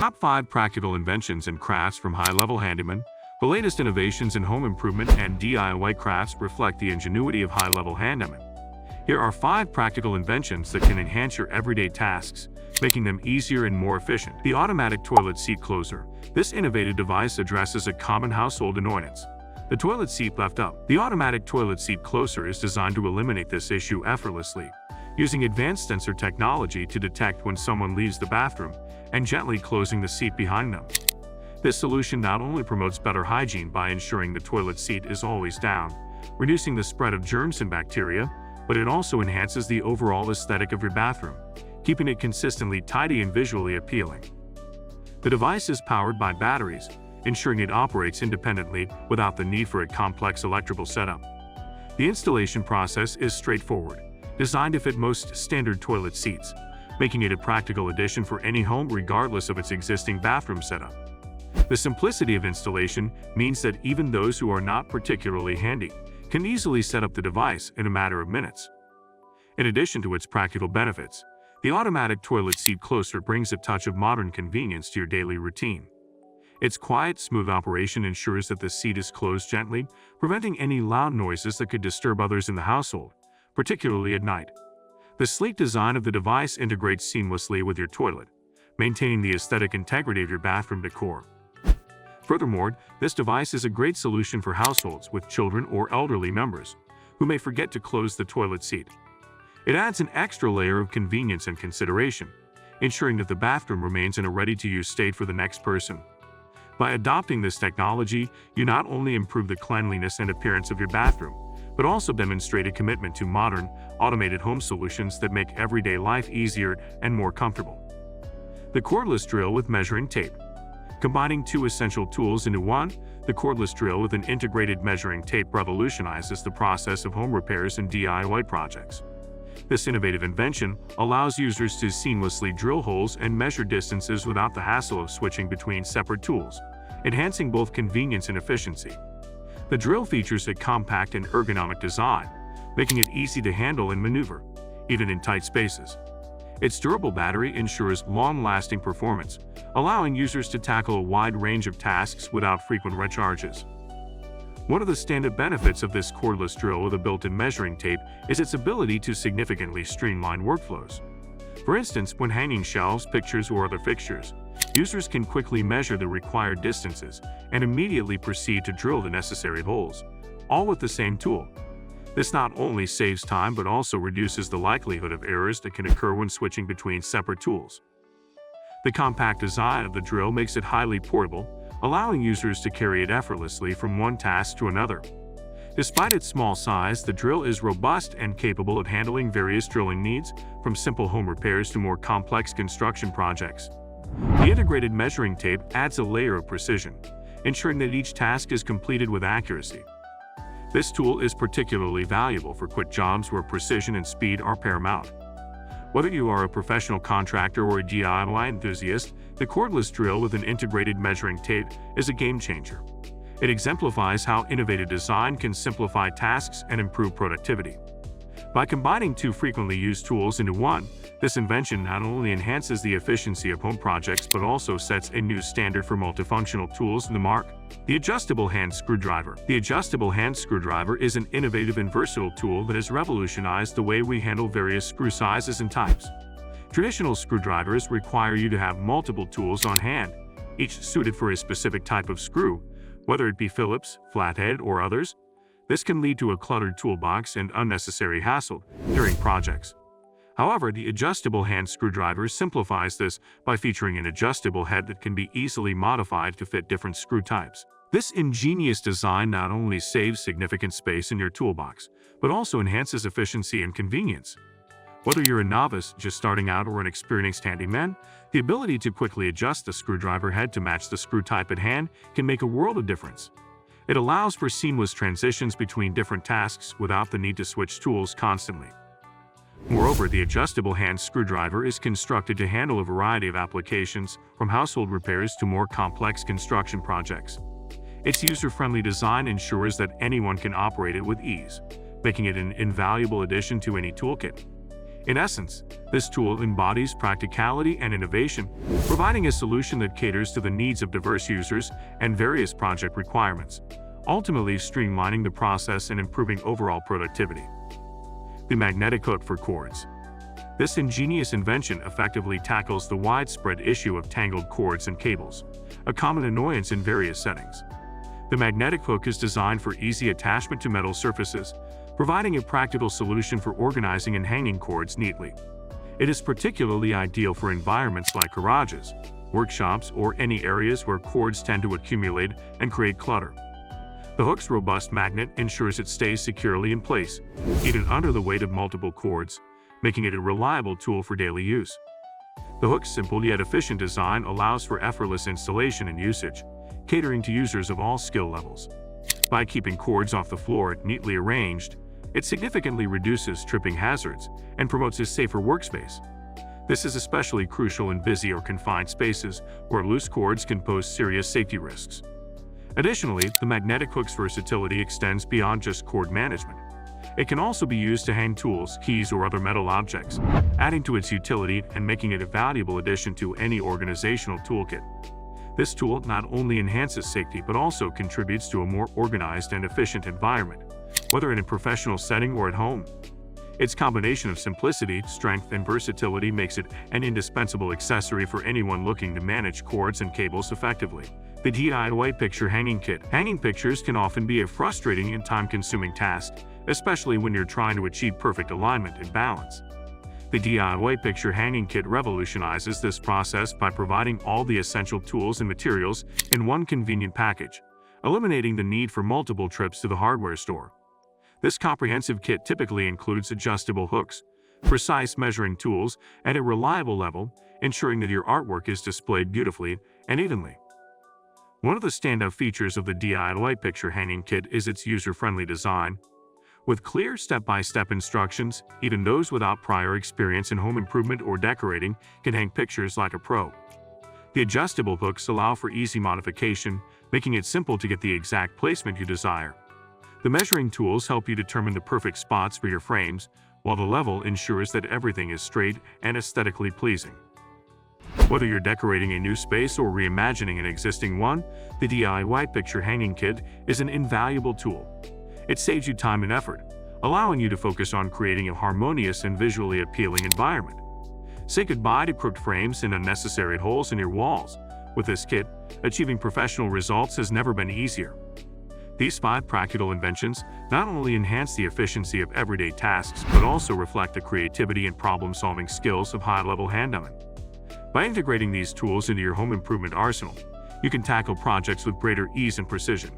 Top 5 Practical Inventions and Crafts from High Level Handyman. The latest innovations in home improvement and DIY crafts reflect the ingenuity of High Level Handyman. Here are 5 practical inventions that can enhance your everyday tasks, making them easier and more efficient. The automatic toilet seat closer. This innovative device addresses a common household annoyance: the toilet seat left up. The automatic toilet seat closer is designed to eliminate this issue effortlessly, using advanced sensor technology to detect when someone leaves the bathroom and gently closing the seat behind them. This solution not only promotes better hygiene by ensuring the toilet seat is always down, reducing the spread of germs and bacteria, but it also enhances the overall aesthetic of your bathroom, keeping it consistently tidy and visually appealing. The device is powered by batteries, ensuring it operates independently without the need for a complex electrical setup. The installation process is straightforward, designed to fit most standard toilet seats, making it a practical addition for any home regardless of its existing bathroom setup. The simplicity of installation means that even those who are not particularly handy can easily set up the device in a matter of minutes. In addition to its practical benefits, the automatic toilet seat closer brings a touch of modern convenience to your daily routine. Its quiet, smooth operation ensures that the seat is closed gently, preventing any loud noises that could disturb others in the household, particularly at night. The sleek design of the device integrates seamlessly with your toilet, maintaining the aesthetic integrity of your bathroom decor. Furthermore, this device is a great solution for households with children or elderly members who may forget to close the toilet seat. It adds an extra layer of convenience and consideration, ensuring that the bathroom remains in a ready-to-use state for the next person. By adopting this technology, you not only improve the cleanliness and appearance of your bathroom, but also demonstrate a commitment to modern, automated home solutions that make everyday life easier and more comfortable. The cordless drill with measuring tape. Combining 2 essential tools into one, the cordless drill with an integrated measuring tape revolutionizes the process of home repairs and DIY projects. This innovative invention allows users to seamlessly drill holes and measure distances without the hassle of switching between separate tools, enhancing both convenience and efficiency. The drill features a compact and ergonomic design, making it easy to handle and maneuver, even in tight spaces. Its durable battery ensures long-lasting performance, allowing users to tackle a wide range of tasks without frequent recharges. One of the standout benefits of this cordless drill with a built-in measuring tape is its ability to significantly streamline workflows. For instance, when hanging shelves, pictures, or other fixtures, users can quickly measure the required distances and immediately proceed to drill the necessary holes, all with the same tool. This not only saves time but also reduces the likelihood of errors that can occur when switching between separate tools. The compact design of the drill makes it highly portable, allowing users to carry it effortlessly from one task to another. Despite its small size, the drill is robust and capable of handling various drilling needs, from simple home repairs to more complex construction projects. The integrated measuring tape adds a layer of precision, ensuring that each task is completed with accuracy. This tool is particularly valuable for quick jobs where precision and speed are paramount. Whether you are a professional contractor or a DIY enthusiast, the cordless drill with an integrated measuring tape is a game-changer. It exemplifies how innovative design can simplify tasks and improve productivity. By combining 2 frequently used tools into one, this invention not only enhances the efficiency of home projects but also sets a new standard for multifunctional tools in the market. The adjustable hand screwdriver. The adjustable hand screwdriver is an innovative and versatile tool that has revolutionized the way we handle various screw sizes and types. Traditional screwdrivers require you to have multiple tools on hand, each suited for a specific type of screw, whether it be Phillips, flathead, or others. This can lead to a cluttered toolbox and unnecessary hassle during projects. However, the adjustable hand screwdriver simplifies this by featuring an adjustable head that can be easily modified to fit different screw types. This ingenious design not only saves significant space in your toolbox, but also enhances efficiency and convenience. Whether you're a novice just starting out or an experienced handyman, the ability to quickly adjust the screwdriver head to match the screw type at hand can make a world of difference. It allows for seamless transitions between different tasks without the need to switch tools constantly. Moreover, the adjustable hand screwdriver is constructed to handle a variety of applications, from household repairs to more complex construction projects. Its user-friendly design ensures that anyone can operate it with ease, making it an invaluable addition to any toolkit. In essence, this tool embodies practicality and innovation, providing a solution that caters to the needs of diverse users and various project requirements, ultimately streamlining the process and improving overall productivity. The magnetic hook for cords. This ingenious invention effectively tackles the widespread issue of tangled cords and cables, a common annoyance in various settings. The magnetic hook is designed for easy attachment to metal surfaces, providing a practical solution for organizing and hanging cords neatly. It is particularly ideal for environments like garages, workshops, or any areas where cords tend to accumulate and create clutter. The hook's robust magnet ensures it stays securely in place, even under the weight of multiple cords, making it a reliable tool for daily use. The hook's simple yet efficient design allows for effortless installation and usage, catering to users of all skill levels. By keeping cords off the floor neatly arranged, it significantly reduces tripping hazards and promotes a safer workspace. This is especially crucial in busy or confined spaces where loose cords can pose serious safety risks. Additionally, the magnetic hook's versatility extends beyond just cord management. It can also be used to hang tools, keys, or other metal objects, adding to its utility and making it a valuable addition to any organizational toolkit. This tool not only enhances safety but also contributes to a more organized and efficient environment, whether in a professional setting or at home. Its combination of simplicity, strength, and versatility makes it an indispensable accessory for anyone looking to manage cords and cables effectively. The DIY Picture Hanging Kit. Hanging pictures can often be a frustrating and time-consuming task, especially when you're trying to achieve perfect alignment and balance. The DIY Picture Hanging Kit revolutionizes this process by providing all the essential tools and materials in one convenient package, eliminating the need for multiple trips to the hardware store. This comprehensive kit typically includes adjustable hooks, precise measuring tools, and a reliable level, ensuring that your artwork is displayed beautifully and evenly. One of the standout features of the DIY Picture Hanging Kit is its user-friendly design. With clear step-by-step instructions, even those without prior experience in home improvement or decorating can hang pictures like a pro. The adjustable hooks allow for easy modification, making it simple to get the exact placement you desire. The measuring tools help you determine the perfect spots for your frames, while the level ensures that everything is straight and aesthetically pleasing. Whether you're decorating a new space or reimagining an existing one, the DIY Picture Hanging Kit is an invaluable tool. It saves you time and effort, allowing you to focus on creating a harmonious and visually appealing environment. Say goodbye to crooked frames and unnecessary holes in your walls. With this kit, achieving professional results has never been easier. These 5 practical inventions not only enhance the efficiency of everyday tasks, but also reflect the creativity and problem-solving skills of high-level handymen. By integrating these tools into your home improvement arsenal, you can tackle projects with greater ease and precision.